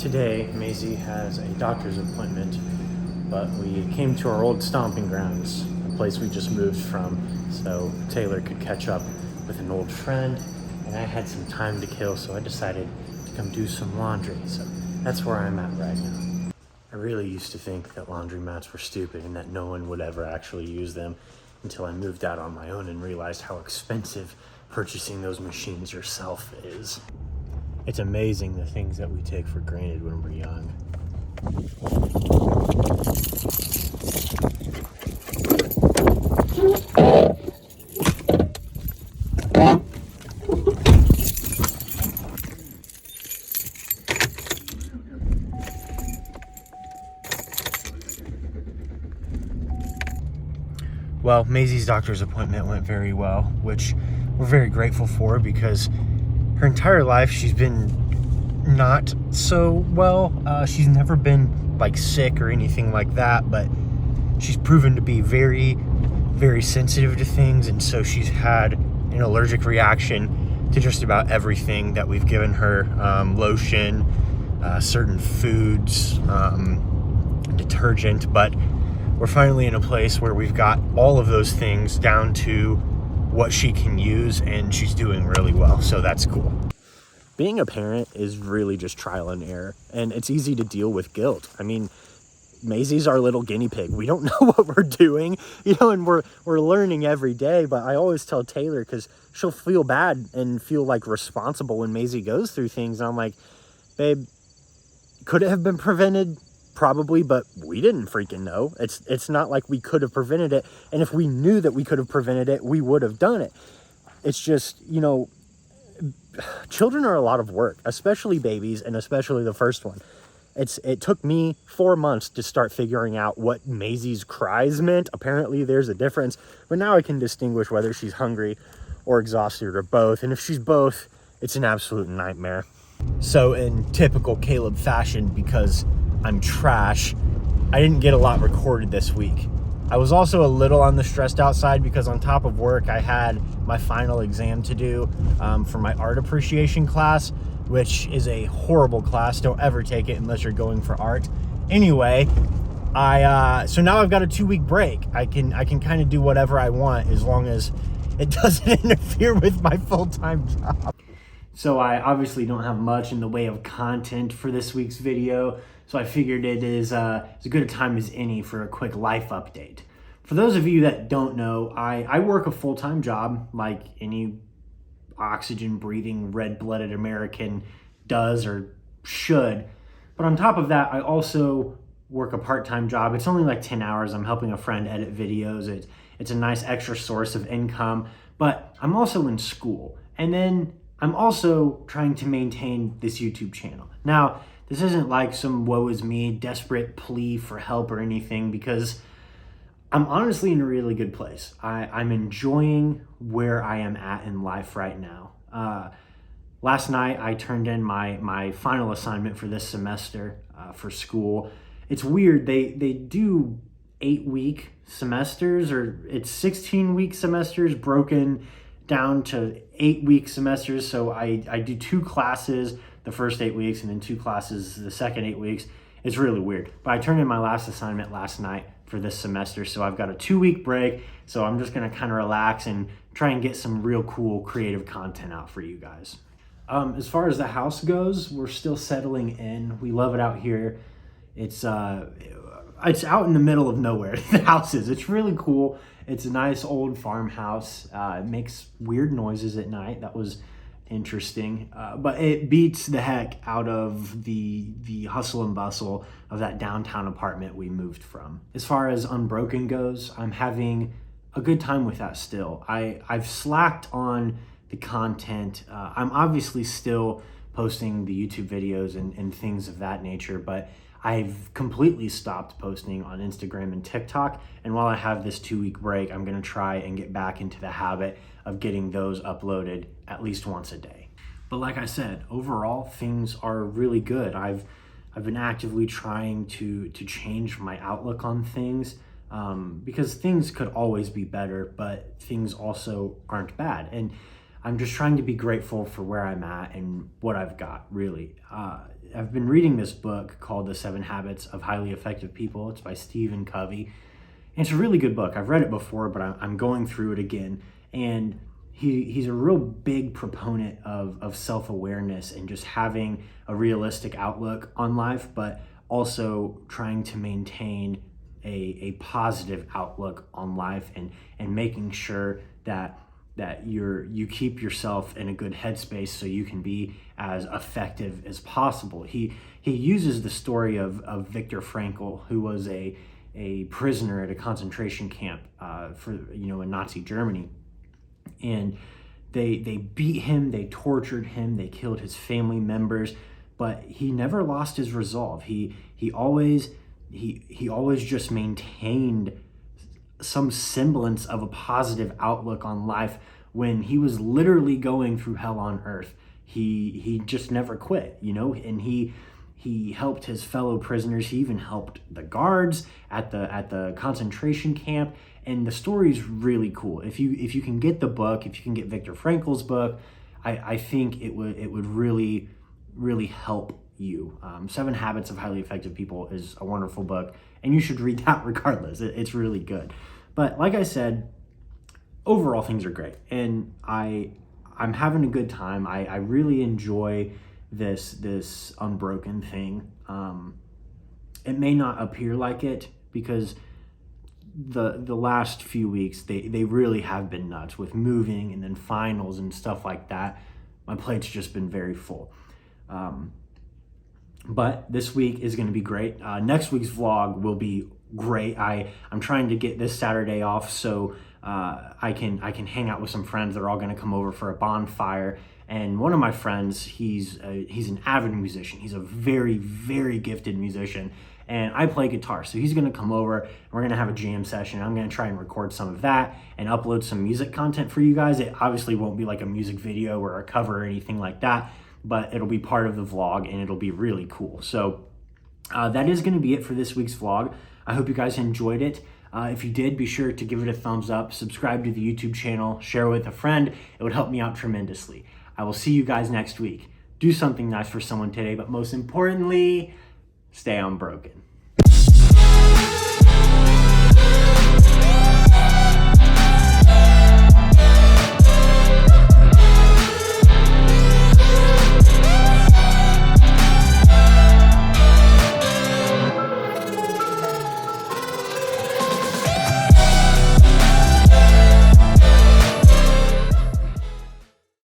Today, Maisie has a doctor's appointment, but we came to our old stomping grounds, a place we just moved from, so Taylor could catch up with an old friend, and I had some time to kill, so I decided to come do some laundry. So that's where I'm at right now. I really used to think that laundromats were stupid and that no one would ever actually use them until I moved out on my own and realized how expensive purchasing those machines yourself is. It's amazing the things that we take for granted when we're young. Well, Maisie's doctor's appointment went very well, which we're very grateful for because her entire life she's been not so well. She's never been like sick or anything like that, but she's proven to be very, very sensitive to things, and so she's had an allergic reaction to just about everything that we've given her. Lotion, certain foods, detergent, but we're finally in a place where we've got all of those things down to what she can use, and she's doing really well, so that's cool. Being a parent is really just trial and error, and it's easy to deal with guilt. I mean, Maisie's our little guinea pig. We don't know what we're doing, and we're learning every day, but I always tell Taylor, because she'll feel bad and feel like responsible when Maisie goes through things, and I'm like, babe, could it have been prevented? Probably, but we didn't freaking know. It's not like we could have prevented it, and if we knew that we could have prevented it, we would have done it. It's just, children are a lot of work, especially babies, and especially the first one. It took me 4 months to start figuring out what Maisie's cries meant. Apparently there's a difference, but now I can distinguish whether she's hungry or exhausted or both, and if she's both, it's an absolute nightmare. So in typical Caleb fashion, because I'm trash, I didn't get a lot recorded this week. I was also a little on the stressed out side because on top of work, I had my final exam to do for my art appreciation class, which is a horrible class. Don't ever take it unless you're going for art. Anyway, so now I've got a 2-week break. I can kind of do whatever I want as long as it doesn't interfere with my full-time job. So I obviously don't have much in the way of content for this week's video, so I figured it is as good a time as any for a quick life update. For those of you that don't know, I work a full-time job like any oxygen-breathing, red-blooded American does or should. But on top of that, I also work a part-time job. It's only like 10 hours. I'm helping a friend edit videos. It's a nice extra source of income, but I'm also in school. And then I'm also trying to maintain this YouTube channel. Now, this isn't like some woe is me, desperate plea for help or anything, because I'm honestly in a really good place. I'm enjoying where I am at in life right now. Last night, I turned in my final assignment for this semester for school. It's weird, they do 8-week semesters, or it's 16-week semesters broken down to 8-week semesters. So I do 2 classes the first 8 weeks and then 2 classes the second 8 weeks. It's really weird. But I turned in my last assignment last night for this semester, so I've got a 2-week break. So I'm just gonna kind of relax and try and get some real cool creative content out for you guys. As far as the house goes, we're still settling in. We love it out here. It's out in the middle of nowhere, the house is. It's really cool. It's a nice old farmhouse. It makes weird noises at night. That was interesting, but it beats the heck out of the hustle and bustle of that downtown apartment we moved from. As far as Unbroken goes, I'm having a good time with that still. I've slacked on the content. I'm obviously still posting the YouTube videos and things of that nature, but I've completely stopped posting on Instagram and TikTok, and while I have this 2-week break, I'm gonna try and get back into the habit of getting those uploaded at least once a day. But like I said, overall, things are really good. I've been actively trying to change my outlook on things, because things could always be better, but things also aren't bad. And I'm just trying to be grateful for where I'm at and what I've got, really. I've been reading this book called The 7 Habits of Highly Effective People. It's by Stephen Covey. And it's a really good book. I've read it before, but I'm going through it again. And he's a real big proponent of self-awareness and just having a realistic outlook on life, but also trying to maintain a positive outlook on life, and making sure that you keep yourself in a good headspace so you can be as effective as possible. He uses the story of Viktor Frankl, who was a prisoner at a concentration camp in Nazi Germany. And they beat him, they tortured him, they killed his family members, but he never lost his resolve. He always just maintained some semblance of a positive outlook on life when he was literally going through hell on earth. He just never quit, and he helped his fellow prisoners. He even helped the guards at the concentration camp. And the story is really cool. If you can get the book, if you can get Viktor Frankl's book, I think it would really, really help you. 7 Habits of Highly Effective People is a wonderful book, and you should read that regardless. It's really good. But like I said, overall things are great, and I'm having a good time. I really enjoy this Unbroken thing. It may not appear like it because the last few weeks they really have been nuts with moving and then finals and stuff like that. My plate's just been very full. But this week is going to be great. Next week's vlog will be great. I'm trying to get this Saturday off so I can hang out with some friends. They're all going to come over for a bonfire. And one of my friends, he's an avid musician. He's a very, very gifted musician. And I play guitar, so he's going to come over, and we're going to have a jam session. I'm going to try and record some of that and upload some music content for you guys. It obviously won't be like a music video or a cover or anything like that, but it'll be part of the vlog, and it'll be really cool. So that is going to be it for this week's vlog. I hope you guys enjoyed it. If you did, be sure to give it a thumbs up, subscribe to the YouTube channel, share with a friend. It would help me out tremendously. I will see you guys next week. Do something nice for someone today, but most importantly, stay unbroken.